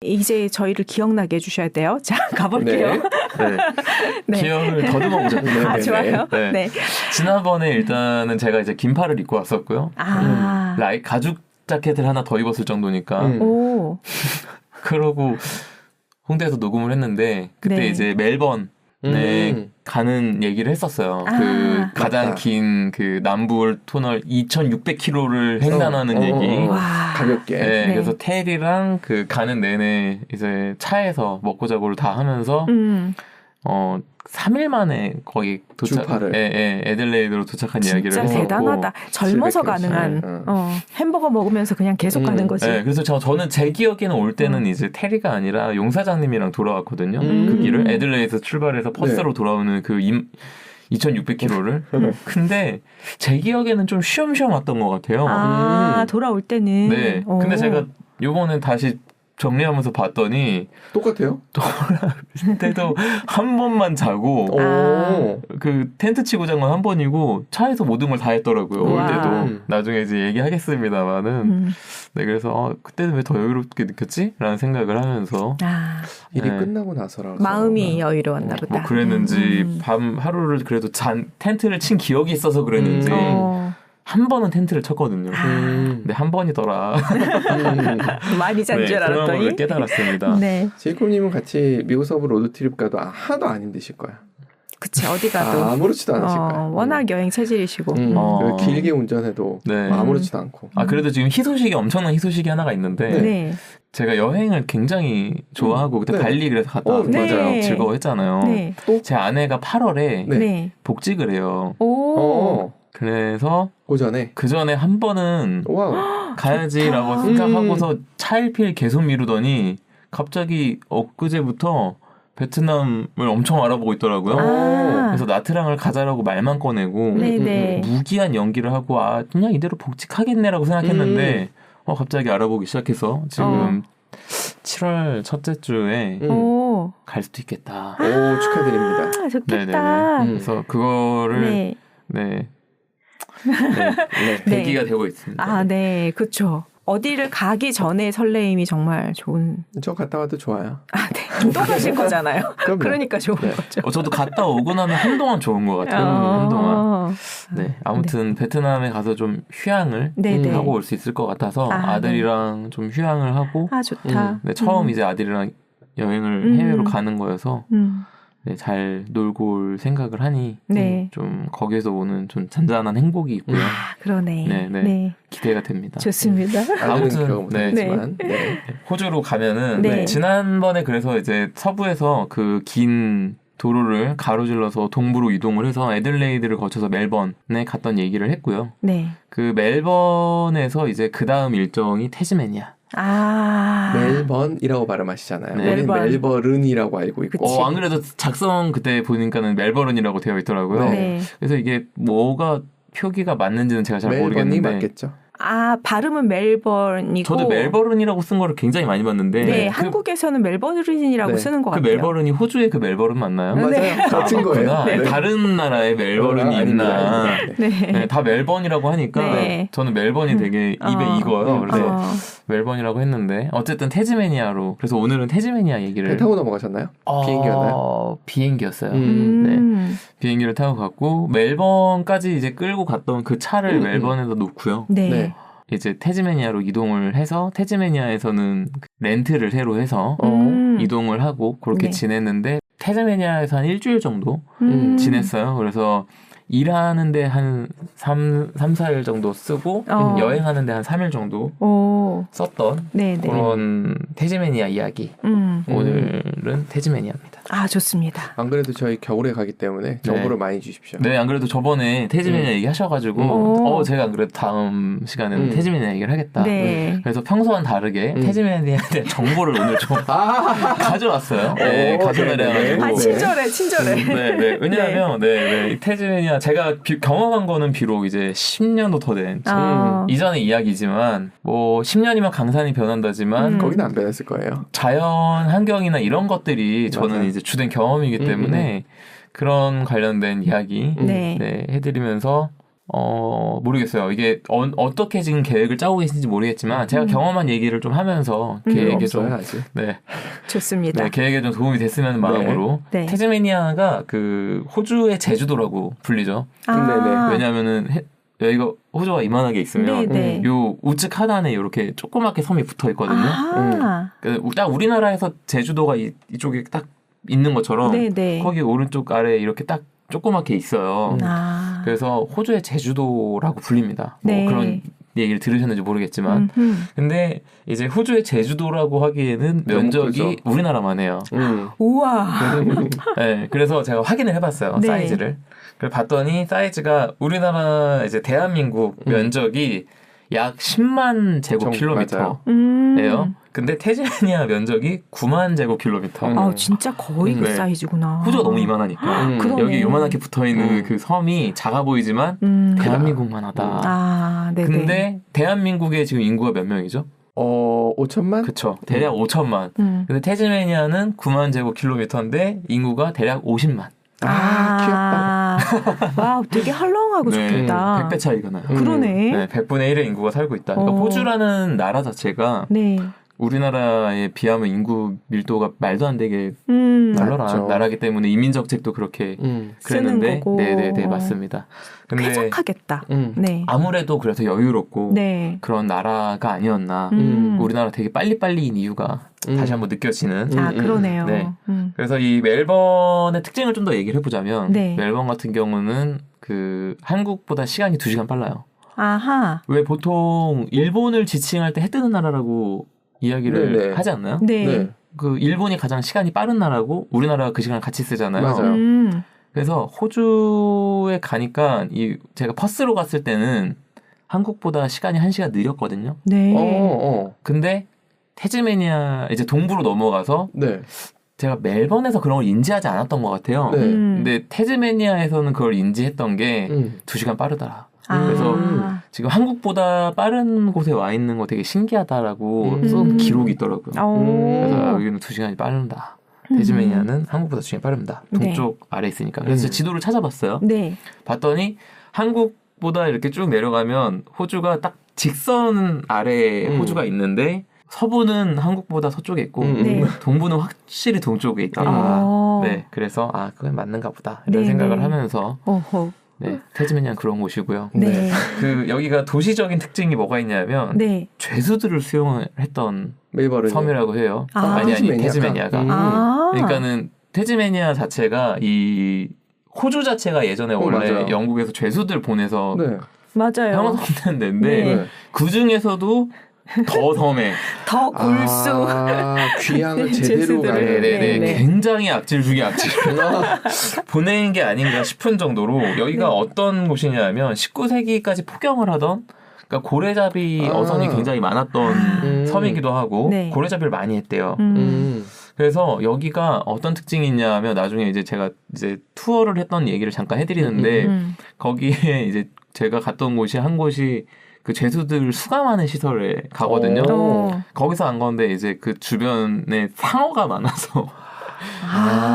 이제 저희를 기억나게 해주셔야 돼요. 자, 가볼게요. 네. 네. 기억을 더듬어 보자. 아, 좋아요. 네. 네. 지난번에 일단은 제가 이제 긴팔을 입고 왔었고요. 가죽 자켓을 하나 더 입었을 정도니까. 오. 그러고 홍대에서 녹음을 했는데 그때 네. 이제 멜번에 가는 얘기를 했었어요. 그 가장 긴 그 남부 터널 2,600km를 횡단하는 얘기. 와. 가볍게. 네, 네. 그래서 테리랑 그 가는 내내 이제 차에서 먹고 자고를 다 하면서 3일 만에 거의 주파를. 애들레이드로 도착한 이야기를 진짜 했었고. 대단하다. 젊어서 700km. 가능한 햄버거 먹으면서 그냥 계속 가는 거지. 네, 그래서 저는 제 기억에는 올 때는 이제 테리가 아니라 용사장님이랑 돌아왔거든요. 그 길을 애들레이드에서 출발해서 퍼스로 돌아오는 그 2,600km를. 근데 제 기억에는 좀 쉬엄쉬엄 왔던 것 같아요. 돌아올 때는. 네. 근데 제가 요번엔 다시 정리하면서 봤더니 똑같아요? 돌아올 때도 한 번만 자고 그 텐트 치고 잔 건 한 번이고 차에서 모든 걸 다 했더라고요. 올 때도. 나중에 이제 얘기하겠습니다만은. 네, 그래서 그때는 왜 더 여유롭게 느꼈지? 라는 생각을 하면서 일이 끝나고 나서라서 마음이 여유로웠나 보다. 뭐 그랬는지 밤 하루를 그래도 텐트를 친 기억이 있어서 그랬는지 한 번은 텐트를 쳤거든요. 근데 한 번이더라. 많이 잔 줄 그런 알았더니. 걸 깨달았습니다. 네. 제이콥님은 같이 미국 서부 로드트립 가도 하나도 안 힘드실 거야. 그치, 어디 가도. 아무렇지도 않으실 거야. 워낙 여행 체질이시고. 그리고 길게 운전해도 아무렇지도 않고. 그래도 지금 희소식이 엄청난 희소식이 하나가 있는데 네. 제가 여행을 굉장히 좋아하고 그때 발리 그래서 갔다 왔고 네. 즐거워했잖아요. 네. 제 아내가 8월에 네. 복직을 해요. 오. 그래서 그 전에 한 번은 가야지라고 생각하고서 차일피일 계속 미루더니 갑자기 엊그제부터 베트남을 엄청 알아보고 있더라고요. 그래서 나트랑을 가자라고 말만 꺼내고 무기한 연기를 하고 그냥 이대로 복직하겠네라고 생각했는데 갑자기 알아보기 시작해서 지금 7월 첫째 주에 갈 수도 있겠다. 축하드립니다. 좋겠다. 그래서 그거를 대기가 되고 있습니다. 네, 그렇죠. 어디를 가기 전에 설레임이 정말 좋은. 저 갔다 와도 좋아요. 네. 또 가신 거잖아요. 그러니까 좋은 거죠. 저도 갔다 오고 나면 한동안 좋은 것 같아요. 한동안. 네, 아무튼 베트남에 가서 좀 휴양을 하고 올 수 있을 것 같아서 아들이랑 좀 휴양을 하고. 좋다. 처음 이제 아들이랑 여행을 해외로 가는 거여서. 잘 놀고 올 생각을 하니 좀 거기에서 오는 좀 잔잔한 행복이 있고요. 그러네. 기대가 됩니다. 좋습니다. 아무튼 호주로 가면은 지난번에 그래서 이제 서부에서 그 긴 도로를 가로질러서 동부로 이동을 해서 애들레이드를 거쳐서 멜번에 갔던 얘기를 했고요. 그 멜번에서 이제 그 다음 일정이 태즈메니아. 멜번이라고 발음하시잖아요. 우리는 멜버른이라고 알고 있고. 안 그래도 작성 그때 보니까는 멜버른이라고 되어 있더라고요. 그래서 이게 뭐가 표기가 맞는지는 제가 잘 모르겠는데. 멜번이 맞겠죠. 발음은 멜번이고. 저도 멜버른이라고 쓴 거를 굉장히 많이 봤는데. 한국에서는 멜버른이라고 쓰는 것 그 같아요. 멜버른이 호주의 그 멜버른 맞나요? 맞아요. 같은 거예요. 다른 나라의 멜버른이 있나. 다 멜번이라고 하니까 저는 멜번이 되게 입에 익어요. 그래서 멜번이라고 했는데 어쨌든 태즈메니아로. 그래서 오늘은 태즈메니아 얘기를. 배 타고 넘어가셨나요? 비행기였나요? 비행기였어요. 비행기를 타고 갔고 멜번까지 이제 끌고 갔던 그 차를 멜번에다 놓고요. 이제 태즈메니아로 이동을 해서 태즈메니아에서는 렌트를 새로 해서 이동을 하고 그렇게 지냈는데 태즈메니아에서 한 일주일 정도 지냈어요. 그래서 일하는데 한 3-4일 정도 쓰고 여행하는데 한 3일 정도 썼던 그런 태즈메니아 이야기. 오늘은 태즈메니아입니다. 좋습니다. 안 그래도 저희 겨울에 가기 때문에 정보를 많이 주십시오. 네, 안 그래도 저번에 태즈메니아 얘기 하셔가지고 제가 안 그래도 다음 시간에는 태즈메니아 얘기를 하겠다. 그래서 평소와는 다르게 태즈메니아에 대한 정보를 오늘 좀 가져왔어요. 가져다려가지고. 친절해. 왜냐하면 태즈메니아 제가 경험한 거는 비록 이제 10년도 더 된 이전의 이야기지만 뭐 10년이면 강산이 변한다지만 거기는 안 변했을 거예요. 자연 환경이나 이런 것들이 저는 이제 주된 경험이기 때문에 그런 관련된 이야기 해드리면서 모르겠어요. 이게 어떻게 지금 계획을 짜고 계신지 모르겠지만 제가 경험한 얘기를 좀 하면서 계획에 좀 네. 좋습니다. 네, 계획에 좀 도움이 됐으면 하는 마음으로 네. 태즈메니아가 그 호주의 제주도라고 불리죠. 왜냐하면은 여기가 호주가 이만하게 있으면 요 우측 하단에 이렇게 조그맣게 섬이 붙어 있거든요. 딱 우리나라에서 제주도가 이쪽에 딱 있는 것처럼 거기 오른쪽 아래 이렇게 딱 조그맣게 있어요. 그래서 호주의 제주도라고 불립니다. 뭐 그런 얘기를 들으셨는지 모르겠지만. 근데 이제 호주의 제주도라고 하기에는 면적이 우리나라만 해요. 우와. 네, 그래서 제가 확인을 해봤어요. 사이즈를. 그래서 봤더니 사이즈가 우리나라 이제 대한민국 면적이 약 10만 제곱킬로미터예요. 근데 태즈메니아 면적이 9만 제곱킬로미터. 아, 진짜 거의 그 사이즈구나. 호주가 너무 이만하니까. 여기 요만하게 붙어있는 그 섬이 작아 보이지만 대한민국만 하다. 근데 대한민국의 지금 인구가 몇 명이죠? 5천만? 그쵸. 대략 5천만. 근데 태즈메니아는 9만 제곱킬로미터인데 인구가 대략 50만. 귀엽다. 와, 되게 헐렁하고 좋겠다. 100배 차이가 나요. 그러네. 100분의 1의 인구가 살고 있다. 그러니까 호주라는 나라 자체가 우리나라에 비하면 인구 밀도가 말도 안 되게 널널한 나라기 때문에 이민정책도 그렇게 그랬는데 네네네 맞습니다. 근데 쾌적하겠다. 아무래도 그래서 여유롭고 그런 나라가 아니었나. 우리나라 되게 빨리빨리인 이유가 다시 한번 느껴지는. 그러네요. 그래서 이 멜번의 특징을 좀 더 얘기를 해보자면 멜번 같은 경우는 그 한국보다 시간이 2시간 빨라요. 왜 보통 일본을 지칭할 때 해 뜨는 나라라고 이야기를 하지 않나요? 그 일본이 가장 시간이 빠른 나라고 우리나라가 그 시간을 같이 쓰잖아요. 맞아요. 그래서 호주에 가니까 제가 퍼스로 갔을 때는 한국보다 시간이 1시간 느렸거든요. 근데 태즈메니아 이제 동부로 넘어가서 제가 멜번에서 그런 걸 인지하지 않았던 것 같아요. 근데 태즈메니아에서는 그걸 인지했던 게 2시간 빠르다. 그래서 지금 한국보다 빠른 곳에 와 있는 거 되게 신기하다라고 쓴 기록이 있더라고요. 그래서 여기는 2시간이 빠른다. 태즈메니아는 한국보다 2시간이 빠릅니다. 동쪽 아래 있으니까. 그래서 지도를 찾아봤어요. 봤더니 한국보다 이렇게 쭉 내려가면 호주가 딱 직선 아래에 호주가 있는데 서부는 한국보다 서쪽에 있고 동부는 확실히 동쪽에 있다. 그래서 그건 맞는가 보다 이런 생각을 하면서 태즈메니아는 그런 곳이고요. 그 여기가 도시적인 특징이 뭐가 있냐면 죄수들을 수용을 했던 섬이라고 해요. 아니 태즈메니아가. 그러니까는 태즈메니아 자체가 이 호주 자체가 예전에 원래 영국에서 죄수들 보내서 형성된 데인데 그 중에서도 더 섬에 더 골수 귀향을 제대로 가는 굉장히 악질 중에 악질 보낸 게 아닌가 싶은 정도로 여기가 어떤 곳이냐면 19세기까지 포경을 하던 그러니까 고래잡이 어선이 굉장히 많았던 섬이기도 하고 고래잡이를 많이 했대요. 그래서 여기가 어떤 특징이 있냐면 나중에 이제 제가 이제 투어를 했던 얘기를 잠깐 해드리는데 거기에 이제 제가 갔던 곳이 한 곳이 그 죄수들 수감하는 시설에 가거든요. 거기서 안 건데 이제 그 주변에 상어가 많아서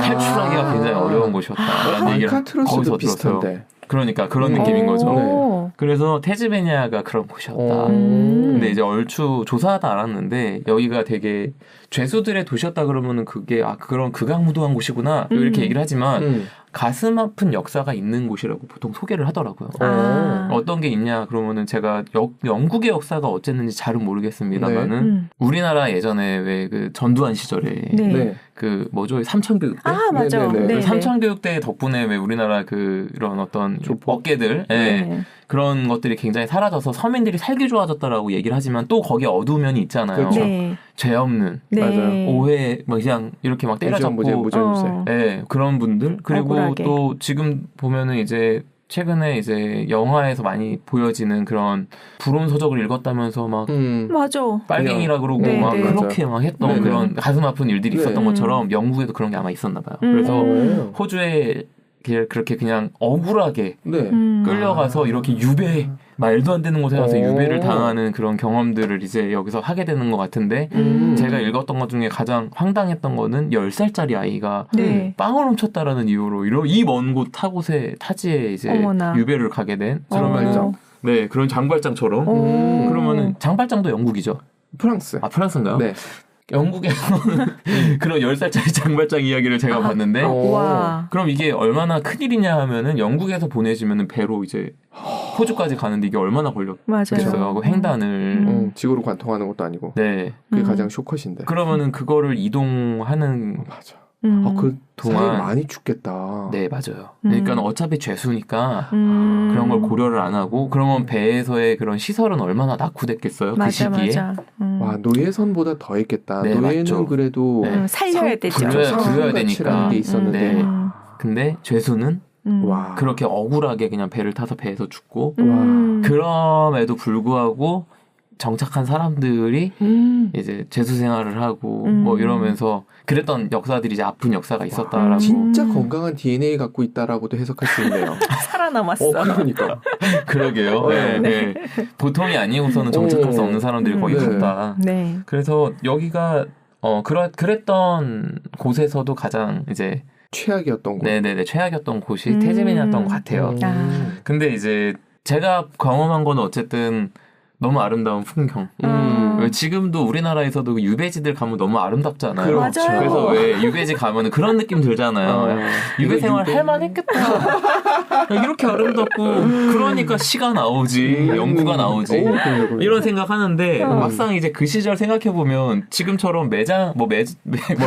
탈출하기가 굉장히 어려운 곳이었다라는 얘기를 거기서 들었어요. 그러니까 그런 느낌인 거죠. 그래서 태즈메니아가 그런 곳이었다. 근데 이제 얼추 조사하다 알았는데 여기가 되게 죄수들의 도시였다 그러면은 그게 그런 극악무도한 곳이구나 이렇게 얘기를 하지만 가슴 아픈 역사가 있는 곳이라고 보통 소개를 하더라고요. 어떤 게 있냐 그러면은 제가 영국의 역사가 어쨌는지 잘은 모르겠습니다만은 우리나라 예전에 왜 그 전두환 시절에 그 뭐죠 삼천교육대 맞아. 삼천교육대 덕분에 왜 우리나라 그런 어떤 어깨들 그런 것들이 굉장히 사라져서 서민들이 살기 좋아졌다라고 얘기를 하지만 또 거기에 어두운 면이 있잖아요. 죄 없는 오해 뭐 그냥 이렇게 막 때려잡고 그런 분들 그리고 억울하게. 또 지금 보면은 이제 최근에 이제 영화에서 많이 보여지는 그런 불온 서적을 읽었다면서 막 맞아 빨갱이라 그러고 막 그렇게 막 했던 그런 가슴 아픈 일들이 있었던 것처럼 영국에도 그런 게 아마 있었나 봐요. 그래서 호주에 그렇게 그냥 억울하게 끌려가서 이렇게 유배 말도 안 되는 곳에 가서 유배를 당하는 그런 경험들을 이제 여기서 하게 되는 것 같은데 제가 읽었던 것 중에 가장 황당했던 거는 10살짜리 아이가 네. 빵을 훔쳤다라는 이유로 이 먼 곳 타지에 이제 어머나. 유배를 가게 된 그러면 네 그런 장발장처럼 그러면은 장발장도 영국이죠. 프랑스. 아 프랑스인가요? 네. 영국에서는 그런 10살짜리 장발장 이야기를 제가 봤는데 와. 그럼 이게 얼마나 큰일이냐 하면은 영국에서 보내지면은 배로 이제 호주까지 가는데 이게 얼마나 걸렸겠어요. 맞아요. 하고 횡단을 지구로 관통하는 것도 아니고. 네. 그게 가장 쇼컷인데. 그러면은 그거를 이동하는 맞아. 그 동안 사람이 많이 죽겠다. 네 맞아요. 그러니까 어차피 죄수니까 음. 그런 걸 고려를 안 하고 그러면 배에서의 그런 시설은 얼마나 낙후됐겠어요. 그 시기에. 맞아. 와 노예선보다 더 했겠다. 네, 노예는 맞죠. 그래도 살려야 되죠. 굴려야 되니까. 게 있었는데. 네. 근데 죄수는 와. 그렇게 억울하게 그냥 배를 타서 배에서 죽고 와. 그럼에도 불구하고 정착한 사람들이 이제 재수 생활을 하고 뭐 이러면서 그랬던 역사들이 이제 아픈 역사가 있었다라고. 진짜 건강한 DNA 갖고 있다라고도 해석할 수 있네요. 살아남았어. 그러니까. 그러게요. 네, 네. 보통이 아니고서는 정착할 수 없는 사람들이 거의 네. 갔다. 네. 그래서 여기가 그랬던 곳에서도 가장 이제 최악이었던 곳. 네네네 최악이었던 곳이 태즈메니아였던 것 같아요. 근데 이제 제가 경험한 거는 어쨌든 너무 아름다운 풍경. 왜 지금도 우리나라에서도 유배지들 가면 너무 아름답잖아요. 그렇죠. 맞아요. 그래서 왜 유배지 가면은 그런 느낌 들잖아요. 유배 생활 할만했겠다. 이렇게 아름답고 그러니까 시가 나오지, 연구가 나오지. 이런 생각하는데 막상 이제 그 시절 생각해 보면 지금처럼 매장 뭘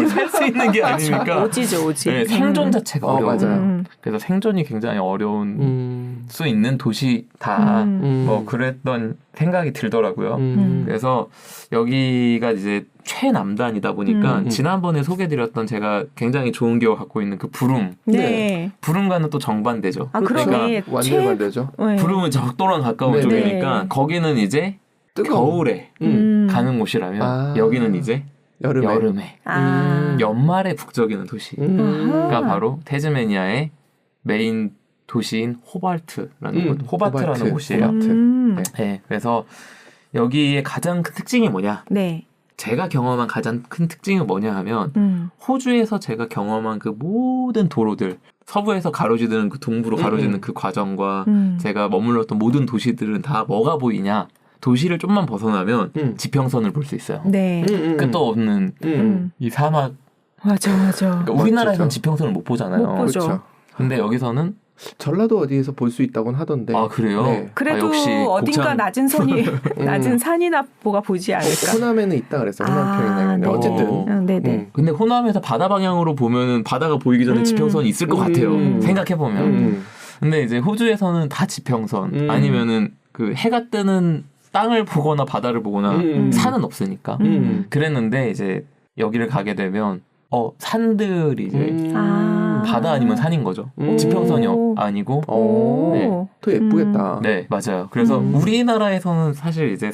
살 수 있는 게 아니니까 오지. 네, 생존 자체가 어려워요. 맞아요. 그래서 생존이 굉장히 어려운 수 있는 도시다. 뭐 그랬던 생각이 들더라고요. 그래서 여기가 이제 최남단이다 보니까 지난번에 소개드렸던 제가 굉장히 좋은 기억 갖고 있는 그 부름. 네. 부름과는 또 정반대죠. 그러게. 완전 반대죠. 네. 부름은 적도랑 가까운 네. 쪽이니까 네. 거기는 이제 겨울에 가는 곳이라면 여기는 이제 여름에 연말에 북적이는 도시가 바로 태즈메니아의 메인 도시인 호바트라는 곳이에요. 네, 그래서 여기의 가장 큰 특징이 뭐냐? 네. 제가 경험한 가장 큰 특징은 뭐냐 하면 호주에서 제가 경험한 그 모든 도로들 서부에서 가로지르는 그 동부로 가로지르는 그 과정과 제가 머물렀던 모든 도시들은 다 뭐가 보이냐? 도시를 좀만 벗어나면 지평선을 볼 수 있어요. 네. 끝도 없는 이 사막. 맞아. 그러니까 우리나라에서는 지평선을 못 보잖아요. 못 보죠. 그렇죠. 근데 여기서는 전라도 어디에서 볼 수 있다곤 하던데. 아 그래요? 네. 그래도 역시 어딘가 곡창. 낮은 선이 낮은 산이나 뭐가 보지 않을까. 호남에는 있다 그랬어. 호남 평이나 네네. 어쨌든. 네네. 근데 호남에서 바다 방향으로 보면은 바다가 보이기 전에 지평선이 있을 것 같아요. 생각해 보면. 근데 이제 호주에서는 다 지평선 아니면은 그 해가 뜨는 땅을 보거나 바다를 보거나 산은 없으니까. 그랬는데 이제 여기를 가게 되면 산들이 이제 바다 아니면 산인 거죠. 지평선이 아니고. 네. 더 예쁘겠다. 네, 맞아요. 그래서 우리나라에서는 사실 이제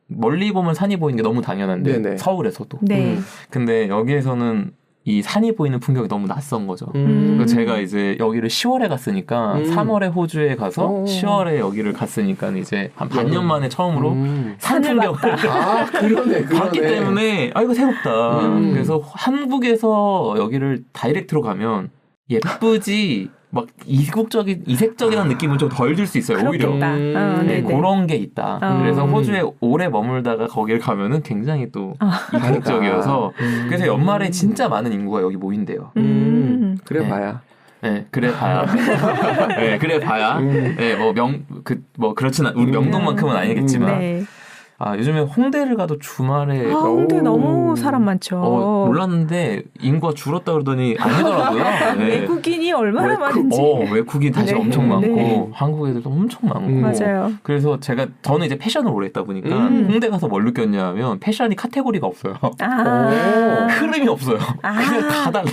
멀리 보면 산이 보이는 게 너무 당연한데 네네. 서울에서도. 네. 근데 여기에서는 이 산이 보이는 풍경이 너무 낯선 거죠. 그래서 제가 이제 여기를 10월에 갔으니까 3월에 호주에 가서 10월에 여기를 갔으니까 이제 한 반년 만에 처음으로 산 풍경을 그러네. 봤기 때문에 이거 새롭다. 그래서 한국에서 여기를 다이렉트로 가면 예쁘지 막 이색적이라는 느낌은 좀 덜 들 수 있어요. 오히려. 네, 그런 게 있다. 그래서 호주에 오래 머물다가 거기를 가면은 굉장히 또 이색적이어서 그래서 연말에 진짜 많은 인구가 여기 모인대요. 그래 봐야. 네, 그래 봐야. 네, 그래 봐야. 네, 그렇진 우리 명동만큼은 아니겠지만. 네. 요즘에 홍대를 가도 주말에 홍대 너무 사람 많죠. 몰랐는데 인구가 줄었다 그러더니 아니더라고요. 네. 외국인이 얼마나 많은지. 외국인 다시 네. 엄청 많고 네. 한국 애들도 엄청 많고. 맞아요. 그래서 저는 이제 패션을 오래 했다 보니까 홍대 가서 뭘 느꼈냐면 패션이 카테고리가 없어요. 흐름이 없어요. 그냥 다 달라.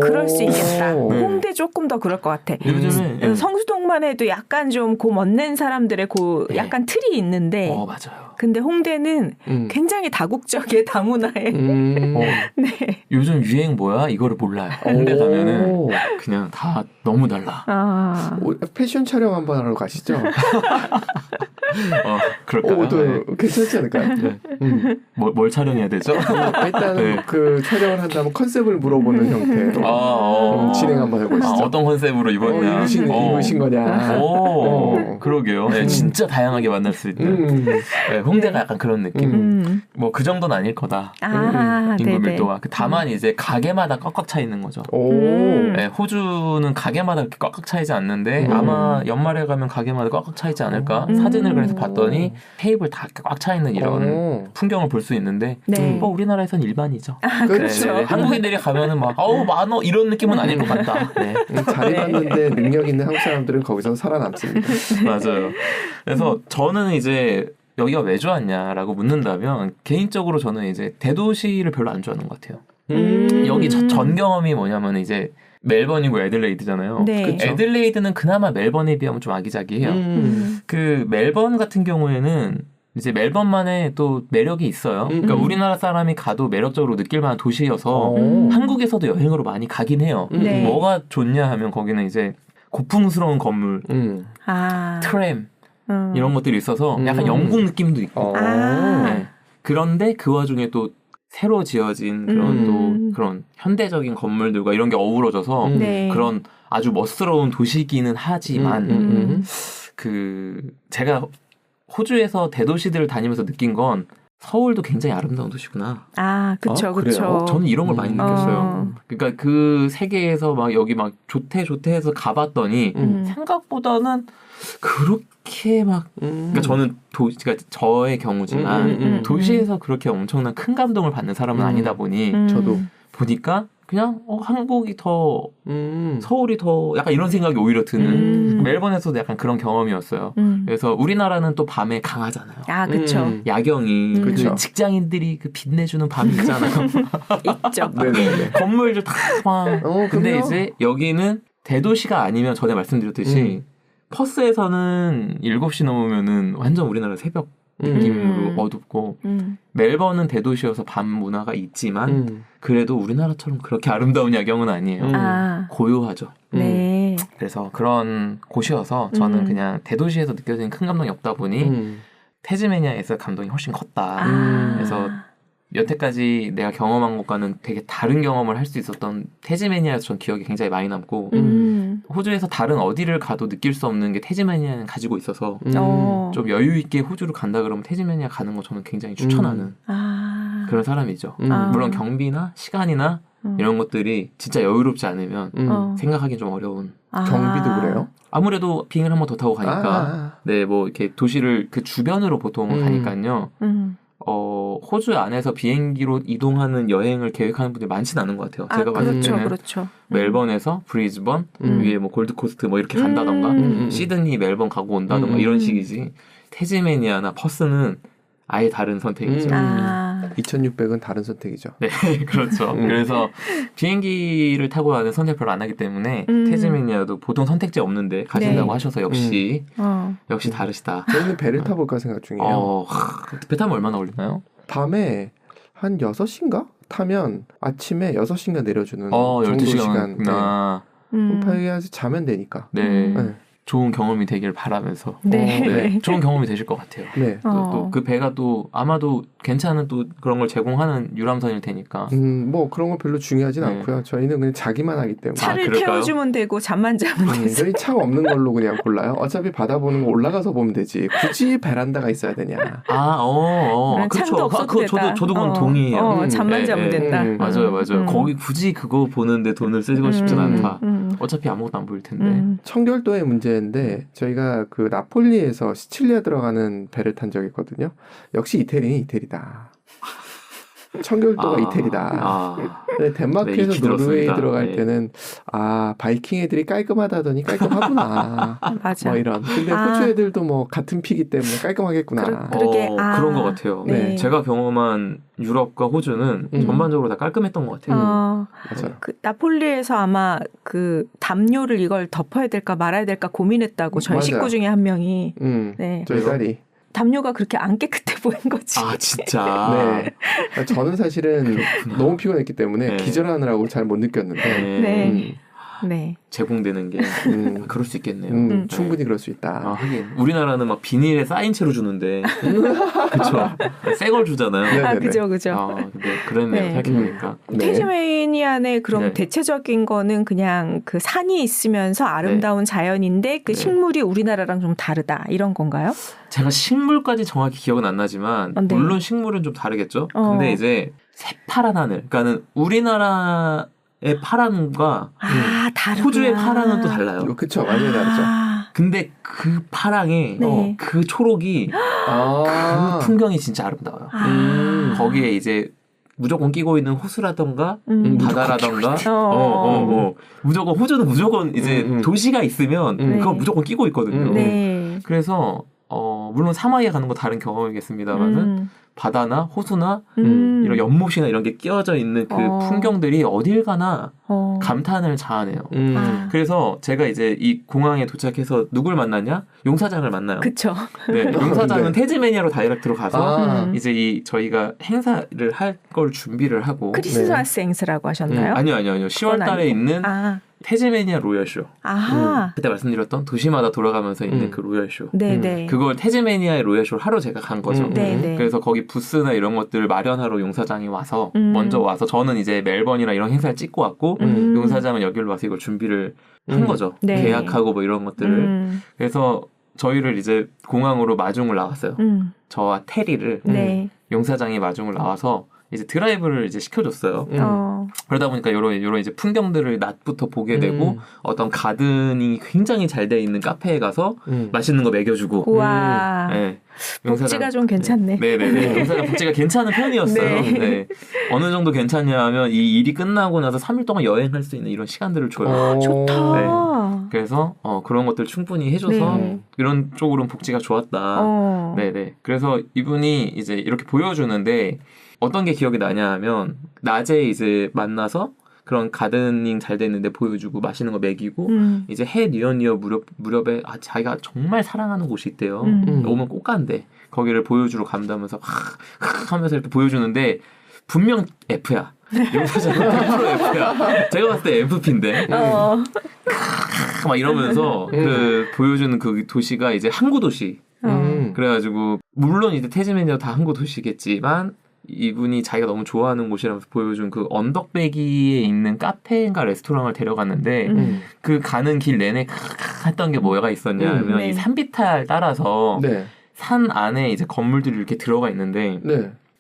그럴 수 있겠다. 네. 홍대 조금 더 그럴 것 같아. 요즘에 성수동만 해도 약간 좀 멋낸 사람들의 약간 틀이 있는데 맞아요. 근데 홍대는 굉장히 다국적이에요. 다문화에. 네. 요즘 유행 뭐야? 이거를 몰라요. 홍대 가면은 그냥 다 너무 달라. 패션 촬영 한번 하러 가시죠. 그럴까요? 또 괜찮지 않을까요? 네. 뭘 촬영해야 되죠? 일단 네. 그 촬영을 한다면 컨셉을 물어보는 형태로 진행 한번 해보시죠. 어떤 컨셉으로 입었냐? 입으신 거냐? 그러게요. 네, 진짜 다양하게 만날 수 있는. 네, 홍대가 약간 그런 느낌. 뭐 그 정도는 아닐 거다. 인구 밀도가. 다만 이제 가게마다 꽉꽉 차 있는 거죠. 네, 호주는 가게마다 그렇게 꽉꽉 차이지 않는데 아마 연말에 가면 가게마다 꽉꽉 차 있지 않을까? 사진을 그래서 봤더니 테이블 다 꽉 차 있는 이런 풍경을 볼 수 있는데 뭐 우리나라에선 일반이죠. 그렇죠. 네, 한국인들이 가면은 막 많어 이런 느낌은 아닐 것 같다. 네. 자리 봤는데 능력 있는 한국 사람들은 거기서 살아남습니다. 맞아요. 그래서 저는 이제 여기가 왜 좋았냐라고 묻는다면 개인적으로 저는 이제 대도시를 별로 안 좋아하는 것 같아요. 여기 전 경험이 뭐냐면 이제 멜번이고 애들레이드잖아요. 네. 애들레이드는 그나마 멜번에 비하면 좀 아기자기해요. 그 멜번 같은 경우에는 이제 멜번만의 또 매력이 있어요. 그러니까 우리나라 사람이 가도 매력적으로 느낄 만한 도시여서 한국에서도 여행으로 많이 가긴 해요. 네. 뭐가 좋냐 하면 거기는 이제 고풍스러운 건물, 트램 이런 것들이 있어서 약간 영국 느낌도 있고 네. 그런데 그 와중에 또 새로 지어진 그런 또 그런 현대적인 건물들과 이런 게 어우러져서 그런 아주 멋스러운 도시기는 하지만 그 제가 호주에서 대도시들을 다니면서 느낀 건 서울도 굉장히 아름다운 도시구나. 그렇죠, 그렇죠. 저는 이런 걸 많이 느꼈어요. 그러니까 그 세계에서 막 여기 막 좋대 해서 가봤더니 생각보다는 그렇게 막 그러니까 저는 그러니까 저의 경우지만 도시에서 그렇게 엄청난 큰 감동을 받는 사람은 아니다 보니 저도 보니까 그냥 한국이 더 서울이 더 약간 이런 생각이 오히려 드는 멜번에서도 약간 그런 경험이었어요. 그래서 우리나라는 또 밤에 강하잖아요. 그렇죠. 야경이 그쵸. 직장인들이 그 빛내주는 밤이 있잖아요. 있죠. 네네네. 건물들 다 막. 근데 그럼요. 이제 여기는 대도시가 아니면 전에 말씀드렸듯이 퍼스에서는 7시 넘으면은 완전 우리나라 새벽 느낌으로 어둡고 멜번은 대도시여서 밤 문화가 있지만 그래도 우리나라처럼 그렇게 아름다운 야경은 아니에요. 고요하죠. 네. 그래서 그런 곳이어서 저는 그냥 대도시에서 느껴지는 큰 감동이 없다 보니 태즈메니아에서 감동이 훨씬 컸다. 그래서 여태까지 내가 경험한 것과는 되게 다른 경험을 할 수 있었던 태즈메니아에서 전 기억이 굉장히 많이 남고 호주에서 다른 어디를 가도 느낄 수 없는 게 태즈메니아는 가지고 있어서 좀 여유 있게 호주를 간다 그러면 태즈메니아 가는 거 저는 굉장히 추천하는 그런 사람이죠. 물론 경비나 시간이나 이런 것들이 진짜 여유롭지 않으면 생각하기는 좀 어려운. 경비도 그래요? 아무래도 비행을 한 번 더 타고 가니까 네, 뭐 이렇게 도시를 그 주변으로 보통 가니까요. 호주 안에서 비행기로 이동하는 여행을 계획하는 분들이 많지는 않은 것 같아요. 제가 봤을 때는 그렇죠. 멜번에서 브리즈번 위에 뭐 골드코스트 뭐 이렇게 간다던가 시드니 멜번 가고 온다던가 이런 식이지. 태즈메니아나 퍼스는 아예 다른 선택이죠. 2,600은 다른 선택이죠. 네, 그렇죠. 그래서 비행기를 타고 가는 선택 별로 안 하기 때문에 태즈메니아도 보통 선택지 없는데 가신다고 하셔서 역시 다르시다. 저희는 배를 타볼까 생각 중이에요. 배 타면 얼마나 걸리나요? 밤에 한 6시인가? 타면 아침에 6시인가 내려주는 12시간. 파이어에서 자면 되니까. 네. 좋은 경험이 되길 바라면서 좋은 경험이 되실 것 같아요. 네. 또 그 배가 또 아마도 괜찮은 또 그런 걸 제공하는 유람선일 테니까. 뭐 그런 건 별로 중요하진 않고요. 저희는 그냥 자기만 하기 때문에. 차를 태워주면 되고 잠만 자면 되죠. 저희 차 없는 걸로 그냥 골라요. 어차피 바다 보는 거 올라가서 보면 되지. 굳이 베란다가 있어야 되냐. 그렇죠. 저도 그건 동의해요. 잠만 자면 된다. 맞아요. 거기 굳이 그거 보는데 돈을 쓰고 싶진 않다. 어차피 아무것도 안 보일 텐데. 청결도의 문제인데 저희가 그 나폴리에서 시칠리아 들어가는 배를 탄 적이 있거든요. 역시 이태리다. 청결도가 이태리다. 덴마크에서 노르웨이 들어갈 때는 바이킹 애들이 깔끔하다더니 깔끔하구나. 맞아. 뭐 이런. 근데 호주 애들도 뭐 같은 피기 때문에 깔끔하겠구나. 그런 것 같아요. 네. 제가 경험한 유럽과 호주는 전반적으로 다 깔끔했던 것 같아요. 맞아요. 그 나폴리에서 아마 그 담요를 이걸 덮어야 될까 말아야 될까 고민했다고 저희 식구 중에 한 명이. 저희 딸이. 담요가 그렇게 안 깨끗해 보인 거지. 아 진짜. 네. 저는 사실은 너무 피곤했기 때문에 네. 기절하느라고 잘 못 느꼈는데. 네. 네. 제공되는 게 그럴 수 있겠네요. 충분히 그럴 수 있다. 하긴 우리나라는 막 비닐에 쌓인 채로 주는데 그쵸? 새 걸 주잖아요. 아 그죠. 근데 그랬네요. 생각해보니까. 태즈메니안의 그럼 대체적인 거는 그냥 그 산이 있으면서 아름다운 자연인데 그 식물이 우리나라랑 좀 다르다 이런 건가요? 제가 식물까지 정확히 기억은 안 나지만 물론 식물은 좀 다르겠죠. 근데 이제 새파란 하늘. 그러니까는 우리나라 의 파랑과 호주의 파랑은 또 달라요. 그렇죠, 완전히 다르죠. 근데 그 파랑에 그 초록이 그 풍경이 진짜 아름다워요. 거기에 이제 무조건 끼고 있는 호수라던가 바다라던가 무조건 호주는 무조건 이제 도시가 있으면 그거 무조건 끼고 있거든요. 그래서 물론 사마이에 가는 거 다른 경험이겠습니다만은 바다나 호수나 이런 연못이나 이런 게 끼어져 있는 그 풍경들이 어딜 가나 감탄을 자아내요. 그래서 제가 이제 이 공항에 도착해서 누굴 만났냐? 용사장을 만나요. 그쵸. 네, 용사장은 태즈메니아로 다이렉트로 가서 이제 저희가 행사를 할 걸 준비를 하고 크리스마스 행사라고 하셨나요? 아니요. 10월 달에 있는 태즈메니아 로열쇼. 그때 말씀드렸던 도시마다 돌아가면서 있는 그 로열쇼. 그걸 태즈메니아의 로열쇼를 하러 제가 간 거죠. 그래서 거기 부스나 이런 것들을 마련하러 용사장이 와서 먼저 와서 저는 이제 멜번이나 이런 행사를 찍고 왔고 용사장은 여기로 와서 이걸 준비를 한 거죠. 계약하고 뭐 이런 것들을. 그래서 저희를 이제 공항으로 마중을 나왔어요. 저와 테리를 용사장이 마중을 나와서 이제 드라이브를 이제 시켜줬어요. 그러다 보니까 요런 이제 풍경들을 낮부터 보게 되고 어떤 가든이 굉장히 잘 돼 있는 카페에 가서 맛있는 거 먹여주고. 우와. 복지가 좀 괜찮네. 네네네. 용사장 복지가 괜찮은 편이었어요. 네. 어느 정도 괜찮냐면 이 일이 끝나고 나서 3일 동안 여행할 수 있는 이런 시간들을 줘요. 좋다. 그래서 그런 것들 충분히 해줘서 이런 쪽으로는 복지가 좋았다. 네네. 그래서 이분이 이제 이렇게 보여주는데 어떤 게 기억이 나냐 하면 낮에 이제 만나서 그런 가드닝 잘 됐는데 보여주고 맛있는 거 먹이고 이제 해 니어 무렵에 자기가 정말 사랑하는 곳이 있대요. 오면 꼭 간대. 거기를 보여주러 간다면서 하면서 이렇게 보여주는데 분명 F야. 용사장은 100% F야. 제가 봤을 때 MVP인데 막 이러면서 그 보여주는 그 도시가 이제 항구 도시. 그래가지고 물론 이제 태즈메니아 다 항구 도시겠지만 이분이 자기가 너무 좋아하는 곳이라면서 보여준 그 언덕배기에 있는 카페인가 레스토랑을 데려갔는데 그 가는 길 내내 했던 게 뭐가 있었냐 하면 이 산비탈 따라서 산 안에 이제 건물들이 이렇게 들어가 있는데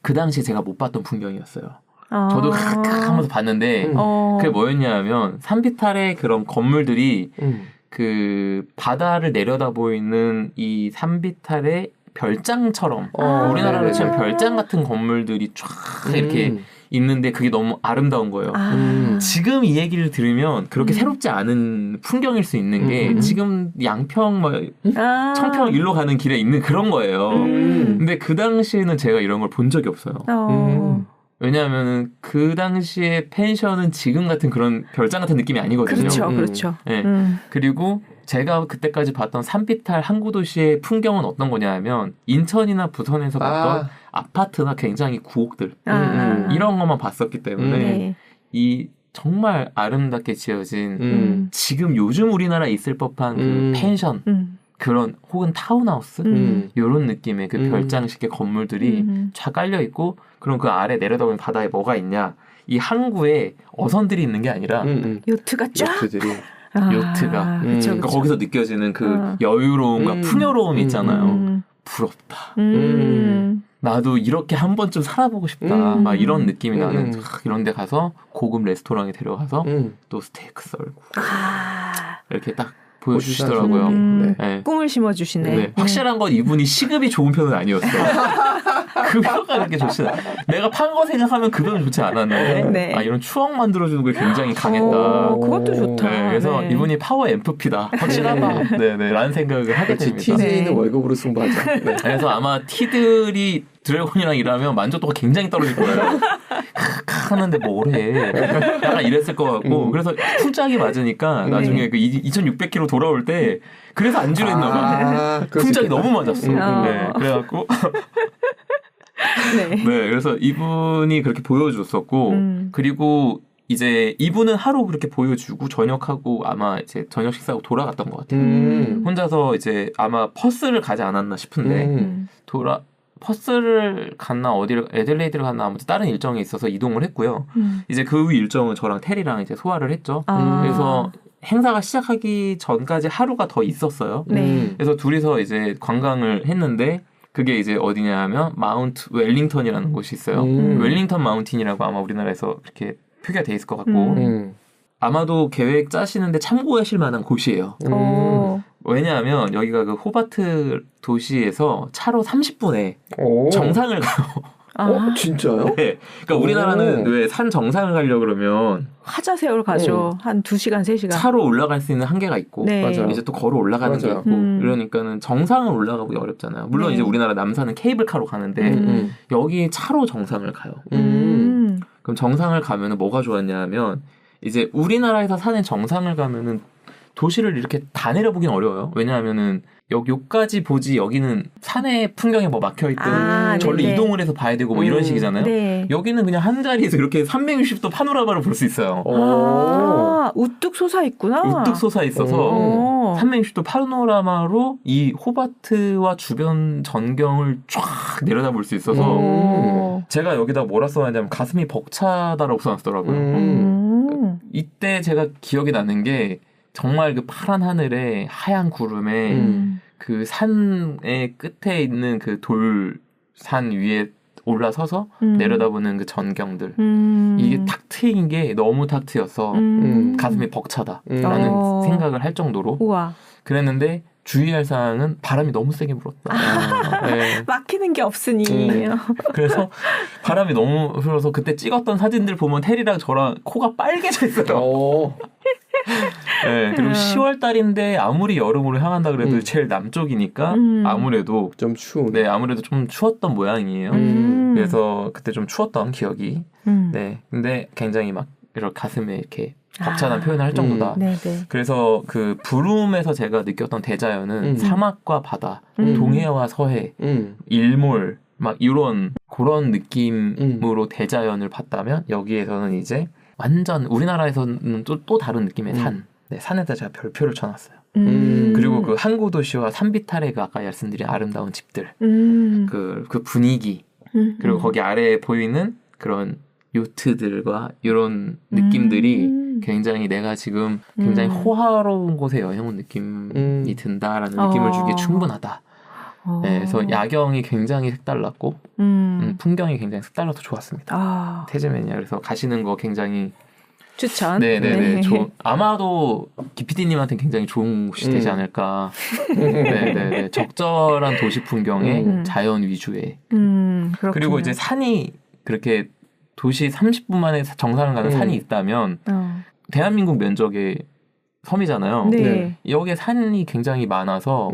그 당시에 제가 못 봤던 풍경이었어요. 저도 하면서 봤는데 그게 뭐였냐 하면 산비탈의 그런 건물들이 그 바다를 내려다 보이는 이 산비탈의 별장처럼 우리나라로 치면 별장 같은 건물들이 쫙 이렇게 있는데 그게 너무 아름다운 거예요. 지금 이 얘기를 들으면 그렇게 새롭지 않은 풍경일 수 있는 게 지금 양평 청평 일로 가는 길에 있는 그런 거예요. 근데 그 당시에는 제가 이런 걸 본 적이 없어요. 왜냐하면 그 당시에 펜션은 지금 같은 그런 별장 같은 느낌이 아니거든요. 그렇죠. 네. 그리고 제가 그때까지 봤던 산비탈 항구 도시의 풍경은 어떤 거냐 하면 인천이나 부산에서 봤던 아파트나 굉장히 구옥들 이런 것만 봤었기 때문에 이 정말 아름답게 지어진 지금 요즘 우리나라에 있을 법한 그 펜션 그런 혹은 타운하우스 이런 느낌의 그 별장식의 건물들이 쫙 깔려 있고 그럼 그 아래 내려다보는 바다에 뭐가 있냐 이 항구에 어선들이 있는 게 아니라 요트가 쫙 요트가 그러니까 거기서 느껴지는 그 여유로움과 풍요로움 있잖아요. 부럽다. 나도 이렇게 한 번쯤 살아보고 싶다. 막 이런 느낌이 나는 이런 데 가서 고급 레스토랑에 데려가서 또 스테이크 썰고 이렇게 딱 보여주시더라고요. 네. 꿈을 심어주시네. 네. 확실한 건 이분이 시급이 좋은 편은 아니었어요. 급여가 그렇게 좋지 않아. 내가 판 거 생각하면 급여는 좋지 않았는데 이런 추억 만들어주는 게 굉장히 강했다. 그것도 좋다. 네, 그래서 이분이 파워 MVP다. 확실하다. 라는 생각을 하게 됩니다. TJ는 월급으로 승부하자. 그래서 아마 티들이 드래곤이랑 일하면 만족도가 굉장히 떨어질 거예요. 탔는데 뭐래. 약간 이랬을 것 같고 그래서 쿵짝이 맞으니까 나중에 그 2600km 돌아올 때 그래서 안 지루했나 봐. 쿵짝이 너무 맞았어. 네, 그래갖고 네, 그래서 이분이 그렇게 보여줬었고 그리고 이제 이분은 하루 그렇게 보여주고 저녁하고 아마 이제 저녁 식사하고 돌아갔던 것 같아요. 혼자서 이제 아마 퍼스를 가지 않았나 싶은데 퍼스를 갔나 어디를 애들레이드를 갔나 아무튼 다른 일정이 있어서 이동을 했고요. 이제 그 일정은 저랑 테리랑 이제 소화를 했죠. 그래서 행사가 시작하기 전까지 하루가 더 있었어요. 그래서 둘이서 이제 관광을 했는데 그게 이제 어디냐 하면 마운트 웰링턴이라는 곳이 있어요. 웰링턴 마운틴이라고 아마 우리나라에서 이렇게 표기가 돼 있을 것 같고 아마도 계획 짜시는데 참고하실 만한 곳이에요. 왜냐하면 여기가 그 호바트 도시에서 차로 30분에 정상을 가요. 진짜요? 네. 그러니까 우리나라는 왜 산 정상을 가려고 그러면 하자세월 가죠. 한 2시간, 3시간. 차로 올라갈 수 있는 한계가 있고 맞아요. 이제 또 걸어 올라가는 게 있고 이러니까는 정상을 올라가기 어렵잖아요. 물론 이제 우리나라 남산은 케이블카로 가는데 여기 차로 정상을 가요. 그럼 정상을 가면은 뭐가 좋았냐 하면 이제 우리나라에서 사는 정상을 가면은 도시를 이렇게 다 내려보긴 어려워요. 왜냐하면은 여기까지 보지 여기는 산의 풍경에 뭐 막혀있든 절로 이동을 해서 봐야 되고 뭐 이런 식이잖아요. 네. 여기는 그냥 한 자리에서 이렇게 360도 파노라마를 볼 수 있어요. 우뚝 솟아있구나. 우뚝 솟아있어서 360도 파노라마로 이 호바트와 주변 전경을 쫙 내려다볼 수 있어서 제가 여기다 뭐라 써놨냐면 가슴이 벅차다라고 써놨더라고요. 이때 제가 기억이 나는 게 정말 그 파란 하늘에 하얀 구름에 그 산의 끝에 있는 그 돌산 위에 올라서서 내려다보는 그 전경들 이게 탁 트인 게 너무 탁 트여서 가슴이 벅차다라는 생각을 할 정도로 그랬는데 주의할 사항은 바람이 너무 세게 불었다. 네. 막히는 게 없으니. 그래서 바람이 너무 불어서 그때 찍었던 사진들 보면 테리랑 저랑 코가 빨개져 있어요. 네, 그리고 10월 달인데 아무리 여름으로 향한다 그래도 제일 남쪽이니까 아무래도 좀 추운. 네, 아무래도 좀 추웠던 모양이에요. 그래서 그때 좀 추웠던 기억이. 네, 근데 굉장히 막 이렇게 가슴에 이렇게 벅차는 표현을 할 정도다. 그래서 그 부름에서 제가 느꼈던 대자연은 사막과 바다, 동해와 서해, 일몰 막 이런 그런 느낌으로 대자연을 봤다면 여기에서는 이제 완전 우리나라에서는 또 다른 느낌의 산. 네, 산에다 제가 별표를 쳐놨어요. 그리고 그 항구 도시와 산비탈의 그 아까 말씀드린 아름다운 집들, 그 분위기, 그리고 거기 아래에 보이는 그런 요트들과 이런 느낌들이 굉장히 내가 지금 굉장히 호화로운 곳에 여행 온 느낌이 든다라는 느낌을 주기에 충분하다. 네, 그래서 야경이 굉장히 색달랐고 풍경이 굉장히 색달라서 좋았습니다. 태즈메니아 그래서 가시는 거 굉장히 추천. 네네네. 아마도 기피디님한테는 굉장히 좋은 곳이 되지 않을까. 네네네. 적절한 도시 풍경에 자연 위주의. 그리고 이제 산이 그렇게 도시 30분 만에 정상을 가는 산이 있다면 대한민국 면적의 섬이잖아요. 네. 여기에 산이 굉장히 많아서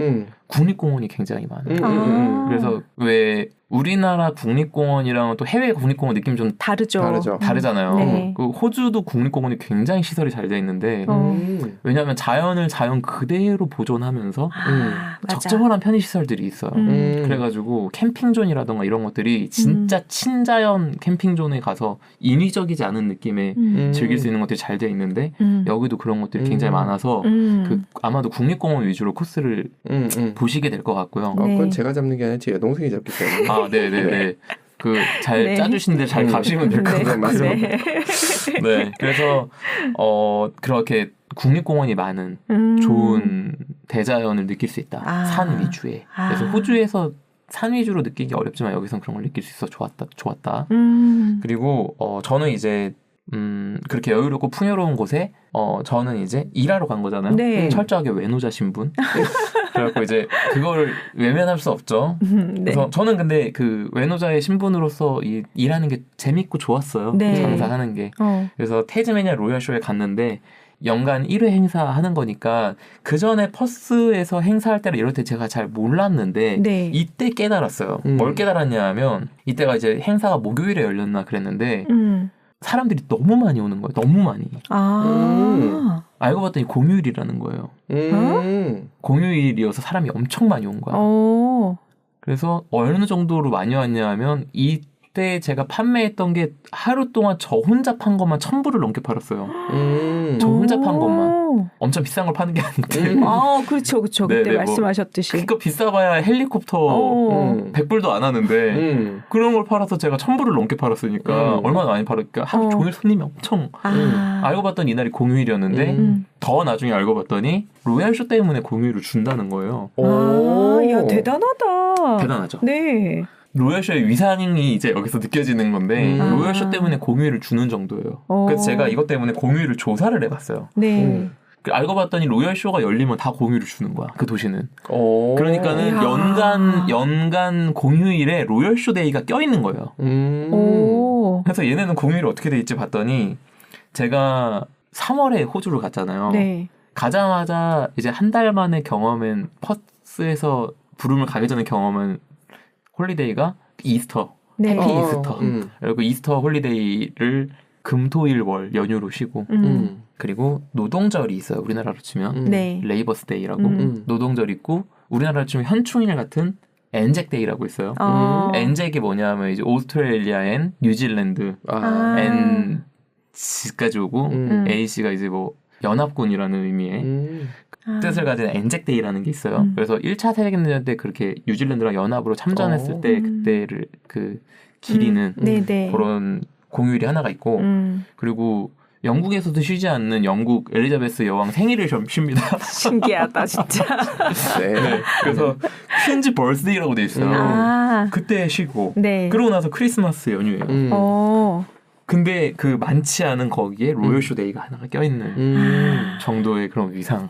국립공원이 굉장히 많아요. 그래서 왜 우리나라 국립공원이랑 또 해외 국립공원 느낌이 좀 다르잖아요. 네. 그 호주도 국립공원이 굉장히 시설이 잘 돼 있는데 왜냐하면 자연을 자연 그대로 보존하면서 적절한 편의시설들이 있어요. 그래가지고 캠핑존이라던가 이런 것들이 진짜 친자연 캠핑존에 가서 인위적이지 않은 느낌에 즐길 수 있는 것들이 잘 돼 있는데 여기도 그런 것들이 굉장히 많아서 그 아마도 국립공원 위주로 코스를 보시게 될 것 같고요. 그건 제가 잡는 게 아니라 제 여동생이 잡기 때문에. 네네네. 그 잘 짜주신데 잘 가시면 될 것 같고요. 네. 그래서 그렇게 국립공원이 많은 좋은 대자연을 느낄 수 있다. 산 위주의. 그래서 호주에서 산 위주로 느끼기 어렵지만 여기서는 그런 걸 느낄 수 있어 좋았다. 그리고 저는 이제 그렇게 여유롭고 풍요로운 곳에 저는 이제 일하러 간 거잖아요. 네. 철저하게 외노자 신분. 그래갖고 이제 그거를 외면할 수 없죠. 네. 그래서 저는 근데 그 외노자의 신분으로서 일하는 게 재밌고 좋았어요. 네. 장사하는 게. 그래서 태즈메니아 로얄쇼에 갔는데 연간 1회 행사하는 거니까 그 전에 퍼스에서 행사할 때를 이럴 때 제가 잘 몰랐는데 네. 이때 깨달았어요. 뭘 깨달았냐 하면 이때가 이제 행사가 목요일에 열렸나 그랬는데 사람들이 너무 많이 오는 거예요. 너무 많이. 알고 봤더니 공휴일이라는 거예요. 공휴일이어서 사람이 엄청 많이 온 거야. 그래서 어느 정도로 많이 왔냐 하면 이때 제가 판매했던 게 하루 동안 저 혼자 판 것만 1,000불을 넘게 팔았어요. 저 혼자 판 것만. 엄청 비싼 걸 파는 게 아닌데. 그렇죠. 그때 말씀하셨듯이. 그러니까 비싸봐야 헬리콥터 100불도 안 하는데 그런 걸 팔아서 제가 1,000불을 넘게 팔았으니까 얼마나 많이 팔았을까. 하루 종일 손님이 엄청. 알고 봤더니 이날이 공휴일이었는데 더 나중에 알고 봤더니 로얄쇼 때문에 공휴일을 준다는 거예요. 야, 대단하다. 대단하죠. 네. 로얄쇼의 위상이 이제 여기서 느껴지는 건데 로얄쇼 때문에 공휴일을 주는 정도예요. 그래서 제가 이것 때문에 공휴일을 조사를 해봤어요. 네. 알고 봤더니 로얄쇼가 열리면 다 공휴일을 주는 거야. 그 도시는. 그러니까는 연간 공휴일에 로얄쇼 데이가 껴있는 거예요. 그래서 얘네는 공휴일이 어떻게 돼 있지 봤더니 제가 3월에 호주를 갔잖아요. 네. 가자마자 이제 한 달 만에 경험한 퍼스에서 부름을 가기 전에 경험한 홀리데이가 이스터. 네. 해피 이스터. 그리고 이스터 홀리데이를 금토일 월 연휴로 쉬고 그리고 노동절이 있어요. 우리나라로 치면 네. 레이버스데이라고 노동절 있고 우리나라로 치면 현충일 같은 엔잭데이라고 있어요. 엔잭이 뭐냐면 이제 오스트레일리아 앤 뉴질랜드 N까지 오고 A씨가 이제 뭐 연합군이라는 의미의 뜻을 가진 엔잭데이라는 게 있어요. 그래서 1차 세계대전 때 그렇게 뉴질랜드랑 연합으로 참전했을 때 그때를 그 기리는 그런 공휴일이 하나가 있고 그리고 영국에서도 쉬지 않는 영국 엘리자베스 여왕 생일을 쉽니다. 신기하다 진짜. 네. 그래서 퀸즈 버스데이라고 돼 있어요. 그때 쉬고 그러고 나서 크리스마스 연휴예요. 근데 그 많지 않은 거기에 로열쇼 데이가 하나가 껴있는 정도의 그런 위상.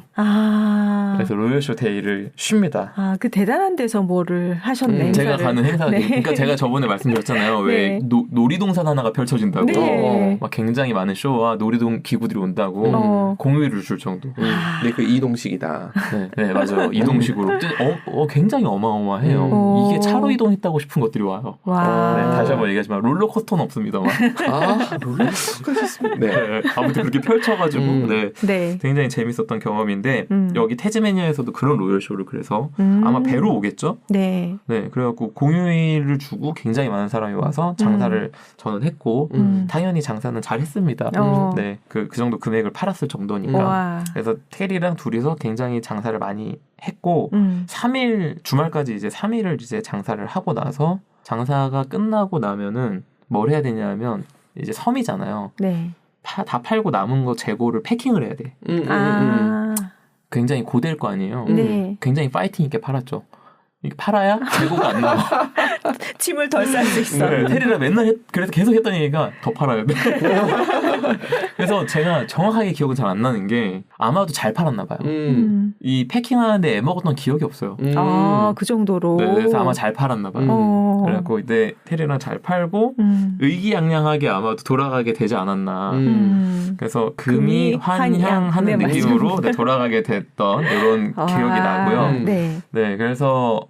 그래서 로열쇼 데이를 쉽니다. 그 대단한 데서 뭐를 하셨네. 제가 가는 행사. 네. 그러니까 제가 저번에 말씀드렸잖아요. 왜 놀이동산 하나가 펼쳐진다고. 네. 막 굉장히 많은 쇼와 놀이동 기구들이 온다고. 공휴일을 줄 정도. 근데 그 이동식이다. 네, 맞아요. 이동식으로. 굉장히 어마어마해요. 이게 차로 이동했다고 싶은 것들이 와요. 네, 다시 한번 얘기하지만 롤러코스터는 없습니다만. 롤러코스터까지 있습니다. 네. 아무튼 그렇게 펼쳐가지고 굉장히 재밌었던 경험인데 여기 태즈메니아에서도 그런 로열쇼를 그래서 아마 배로 오겠죠? 네. 그래갖고 공휴일을 주고 굉장히 많은 사람이 와서 장사를 저는 했고 당연히 장사는 잘 했습니다. 네, 그 정도 금액을 팔았을 정도니까. 그래서 테리랑 둘이서 굉장히 장사를 많이 했고 3일 주말까지 이제 3일을 이제 장사를 하고 나서 장사가 끝나고 나면은 뭘 해야 되냐면 이제 섬이잖아요. 네. 다 팔고 남은 거 재고를 패킹을 해야 돼. 굉장히 고될 거 아니에요. 네. 굉장히 파이팅 있게 팔았죠. 이게 팔아야 재고가 안 나와. 짐을 덜 쌀 수 있어. 네, 테리라 맨날 그래서 계속 했던 얘기가 더 팔아야 돼. 그래서 제가 정확하게 기억은 잘 안 나는 게 아마도 잘 팔았나 봐요. 이 패킹하는데 애먹었던 기억이 없어요. 그 정도로. 네, 그래서 아마 잘 팔았나 봐요. 그래갖고 이때 테리랑 잘 팔고 의기양양하게 아마도 돌아가게 되지 않았나. 그래서 금이 환향하는 느낌으로 돌아가게 됐던 이런 기억이 나고요. 네. 네, 그래서